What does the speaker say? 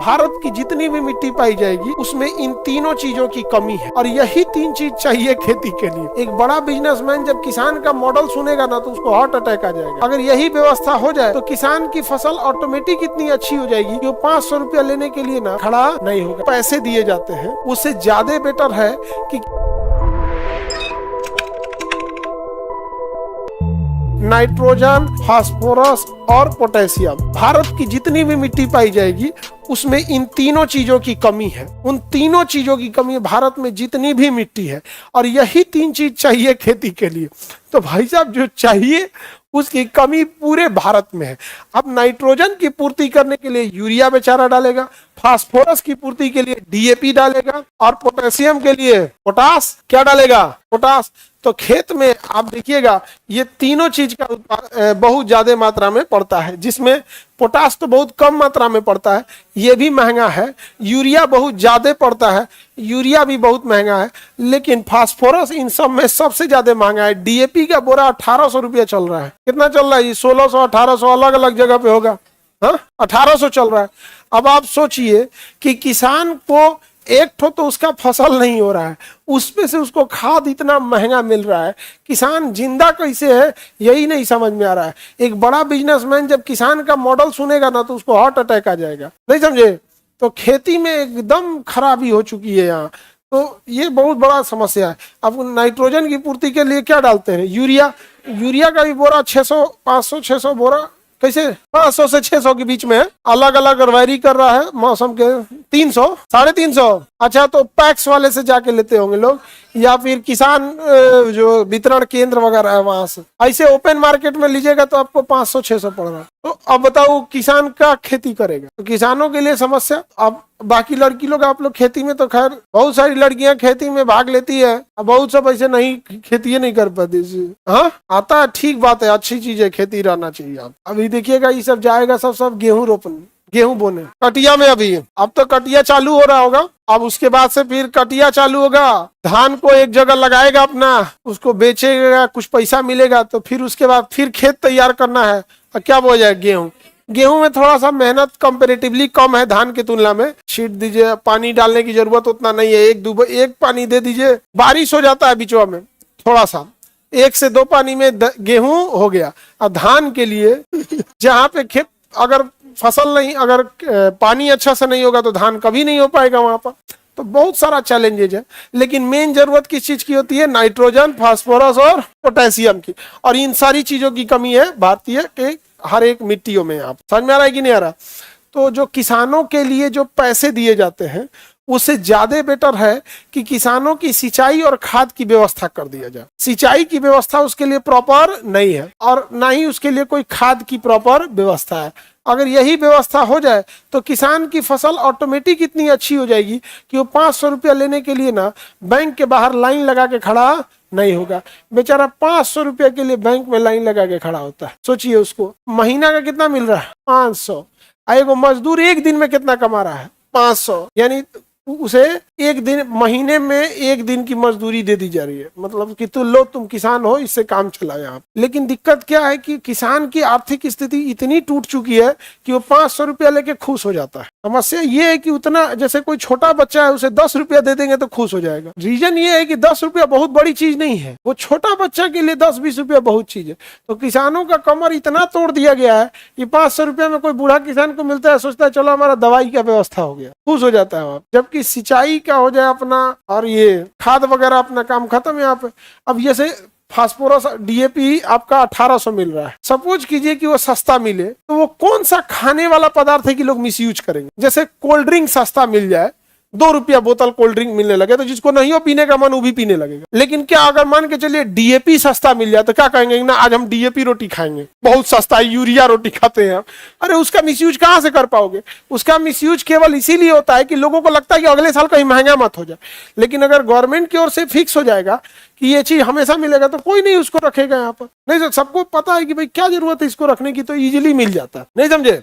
भारत की जितनी भी मिट्टी पाई जाएगी उसमें इन तीनों चीजों की कमी है और यही तीन चीज चाहिए खेती के लिए। एक बड़ा बिजनेसमैन जब किसान का मॉडल सुनेगा ना तो उसको हार्ट अटैक आ जाएगा। अगर यही व्यवस्था हो जाए तो किसान की फसल ऑटोमेटिक इतनी अच्छी हो जाएगी कि वो 500 रुपया लेने के लिए ना खड़ा नहीं होगा। पैसे दिए जाते हैं उससे ज्यादा बेटर है कि नाइट्रोजन, फास्फोरस और पोटेशियम। भारत की जितनी भी मिट्टी पाई जाएगी उसमें इन तीनों चीजों की कमी है। उन तीनों चीजों की कमी है भारत में जितनी भी मिट्टी है और यही तीन चीज चाहिए खेती के लिए। तो भाई साहब जो चाहिए उसकी कमी पूरे भारत में है। अब नाइट्रोजन की पूर्ति करने के लिए यूरिया बेचारा डालेगा, फास्फोरस की पूर्ति के लिए डीएपी डालेगा और पोटेशियम के लिए पोटास क्या डालेगा, पोटास। तो खेत में आप देखिएगा ये तीनों चीज का बहुत ज्यादा मात्रा में पड़ता है, जिसमें पोटास तो बहुत कम मात्रा में पड़ता है, ये भी महंगा है। यूरिया बहुत ज्यादा पड़ता है, यूरिया भी बहुत महंगा है। लेकिन फास्फोरस इन सब में सबसे ज्यादा महंगा है। डीएपी का बोरा 1800 रुपया चल रहा है। कितना चल रहा है ये? 1600 1800 अलग अलग जगह पे होगा। हाँ 1800 चल रहा है। अब आप सोचिए कि किसान को एक ठो तो उसका फसल नहीं हो रहा है, उसमें से उसको खाद इतना महंगा मिल रहा है, किसान जिंदा कैसे है यही नहीं समझ में आ रहा है। एक बड़ा बिजनेसमैन जब किसान का मॉडल सुनेगा ना तो उसको हार्ट अटैक आ जाएगा, नहीं समझे। तो खेती में एकदम खराबी हो चुकी है यहाँ, तो ये बहुत बड़ा समस्या है। अब नाइट्रोजन की पूर्ति के लिए क्या डालते हैं? यूरिया। यूरिया का भी बोरा 600 500 600 बोरा, कैसे 500 से 600 के बीच में है, अलग अलग वैरी कर रहा है मौसम के। 300 350। अच्छा तो पैक्स वाले से जाके लेते होंगे लोग, या फिर किसान जो वितरण केंद्र वगैरह है वहां से। ऐसे ओपन मार्केट में लीजिएगा तो आपको 500 600 पड़ रहा है। तो अब बताओ किसान का खेती करेगा? तो किसानों के लिए समस्या। अब बाकी लड़की लोग, आप लोग खेती में तो खैर बहुत सारी लड़कियां खेती में भाग लेती है, अब बहुत सब ऐसे नहीं, खेती नहीं कर पाती। हाँ आता है, ठीक बात है, अच्छी चीज है, खेती रहना चाहिए। आप अभी देखिएगा ये सब जाएगा सब गेहूं रोपने, गेहूं बोने कटिया में। अभी अब तो कटिया चालू हो रहा होगा, अब उसके बाद से फिर कटिया चालू होगा। धान को एक जगह लगाएगा अपना, उसको बेचेगा, कुछ पैसा मिलेगा, तो फिर उसके बाद फिर खेत तैयार करना है और क्या बोल जाए गेहूं। गेहूं में थोड़ा सा मेहनत कंपेरेटिवली कम है धान की तुलना में। छीट दीजिए, पानी डालने की जरूरत उतना नहीं है, एक पानी दे दीजिए, बारिश हो जाता है बीचवा में थोड़ा सा, 1 से 2 पानी में गेहूं हो गया। और धान के लिए जहाँ पे खेत अगर फसल नहीं, अगर पानी अच्छा से नहीं होगा तो धान कभी नहीं हो पाएगा वहां पर। तो बहुत सारा चैलेंजेज है, लेकिन मेन जरूरत किस चीज की होती है? नाइट्रोजन, फास्फोरस और पोटेशियम की। और इन सारी चीजों की कमी है भारतीय के हर एक मिट्टियों में। आप समझ में आ रहा है कि नहीं आ रहा? तो जो किसानों के लिए जो पैसे दिए जाते हैं उससे ज्यादा बेटर है कि किसानों की सिंचाई और खाद की व्यवस्था कर दिया जाए। सिंचाई की व्यवस्था उसके लिए प्रॉपर नहीं है और ना ही उसके लिए कोई खाद की प्रॉपर व्यवस्था है। अगर यही व्यवस्था हो जाए तो किसान की फसल ऑटोमेटिक इतनी अच्छी हो जाएगी कि वो 500 रुपया लेने के लिए ना बैंक के बाहर लाइन लगा के खड़ा नहीं होगा। बेचारा 500 रुपया के लिए बैंक में लाइन लगा के खड़ा होता है। सोचिए उसको महीना का कितना मिल रहा है? 500। एगो मजदूर एक दिन में कितना कमा रहा है? 500। यानी उसे एक दिन, महीने में एक दिन की मजदूरी दे दी जा रही है। मतलब कि तुम किसान हो, इससे काम चलाए आप। लेकिन दिक्कत क्या है कि किसान की आर्थिक स्थिति इतनी टूट चुकी है कि वो 500 रुपया लेके खुश हो जाता है। समस्या ये है कि उतना, जैसे कोई छोटा बच्चा है उसे 10 रुपया दे देंगे तो खुश हो जाएगा। रीजन ये है कि 10 रुपया बहुत बड़ी चीज नहीं है, वो छोटा बच्चा के लिए 10-20 रुपया बहुत चीज है। तो किसानों का कमर इतना तोड़ दिया गया है कि 500 रुपया में कोई बूढ़ा किसान को मिलता है, सोचता है चलो हमारा दवाई का व्यवस्था हो गया, खुश हो जाता है। जबकि सिंचाई का हो जाए अपना और ये खाद वगैरह अपना काम खत्म है यहाँ पे। अब जैसे फास्फोरस, डीएपी आपका 1800 मिल रहा है। सपोज कीजिए कि वो सस्ता मिले तो वो कौन सा खाने वाला पदार्थ है कि लोग मिसयूज करेंगे? जैसे कोल्ड ड्रिंक सस्ता मिल जाए, 2 रुपया बोतल कोल्ड ड्रिंक मिलने लगे तो जिसको नहीं हो पीने का मन वो भी पीने लगेगा। लेकिन क्या अगर मान के चलिए डीएपी सस्ता मिल जाए तो क्या कहेंगे ना आज हम डीएपी रोटी खाएंगे, बहुत सस्ता है, यूरिया रोटी खाते हैं। अरे उसका मिसयूज कहाँ से कर पाओगे? उसका मिसयूज केवल इसीलिए होता है कि लोगों को लगता है कि अगले साल कहीं महंगा मत हो जाए। लेकिन अगर गवर्नमेंट की ओर से फिक्स हो जाएगा कि ये चीज हमेशा मिलेगा तो कोई नहीं उसको रखेगा यहाँ पर। नहीं तो सबको पता है कि भाई क्या जरूरत है इसको रखने की, तो इजीली मिल जाता है। नहीं समझे?